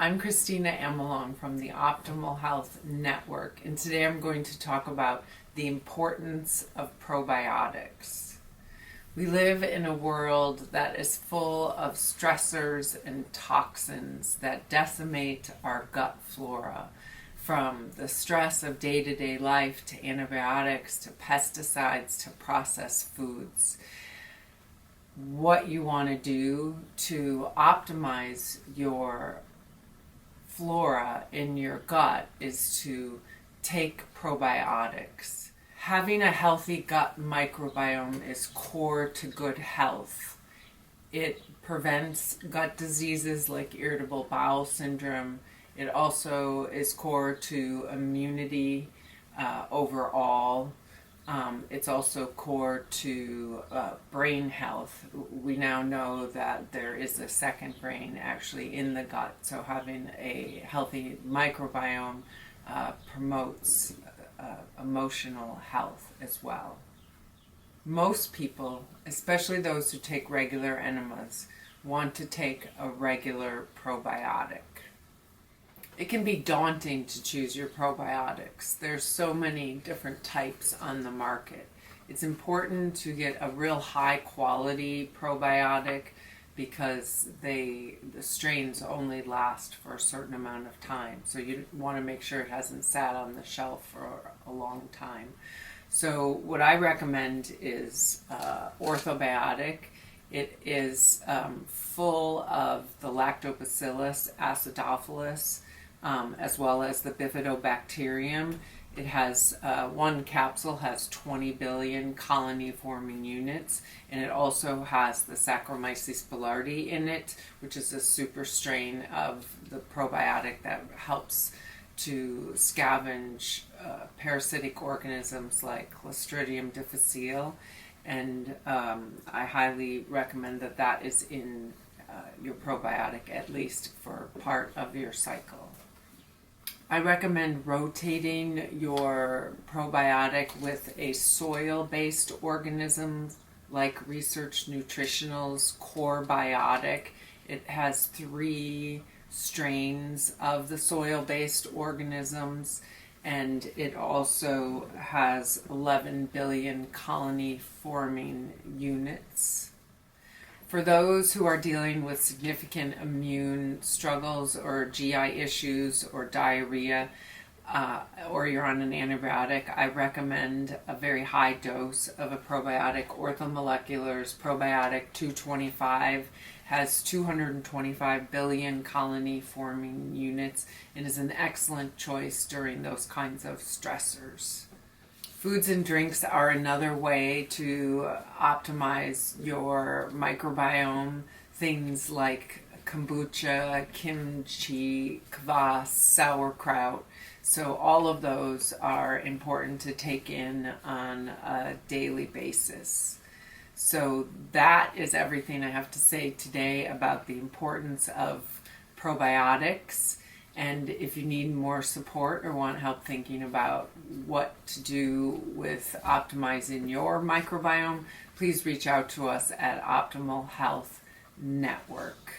I'm Kristina Amelong from the Optimal Health Network, and today I'm going to talk about the importance of probiotics. We live in a world that is full of stressors and toxins that decimate our gut flora, from the stress of day-to-day life to antibiotics to pesticides to processed foods. What you want to do to optimize your flora in your gut is to take probiotics. Having a healthy gut microbiome is core to good health. It prevents gut diseases like irritable bowel syndrome. It also is core to immunity overall. It's also core to brain health. We now know that there is a second brain actually in the gut, so having a healthy microbiome promotes emotional health as well. Most people, especially those who take regular enemas, want to take a regular probiotic. It can be daunting to choose your probiotics. There's so many different types on the market. It's important to get a real high quality probiotic because the strains only last for a certain amount of time. So you want to make sure it hasn't sat on the shelf for a long time. So what I recommend is Ortho Biotic. It is full of the lactobacillus acidophilus, as well as the bifidobacterium. It has one capsule has 20 billion colony-forming units, and it also has the Saccharomyces boulardii in it, which is a super strain of the probiotic that helps to scavenge parasitic organisms like Clostridium difficile, and I highly recommend that is in your probiotic at least for part of your cycle. I recommend rotating your probiotic with a soil-based organism like Research Nutritionals CoreBiotic. It has 3 strains of the soil-based organisms, and it also has 11 billion colony-forming units. For those who are dealing with significant immune struggles or GI issues or diarrhea, or you're on an antibiotic, I recommend a very high dose of a probiotic. Orthomolecular's Probiotic 225 has 225 billion colony-forming units and is an excellent choice during those kinds of stressors. Foods and drinks are another way to optimize your microbiome. Things like kombucha, kimchi, kvass, sauerkraut. So all of those are important to take in on a daily basis. So that is everything I have to say today about the importance of probiotics. And if you need more support or want help thinking about what to do with optimizing your microbiome, please reach out to us at Optimal Health Network.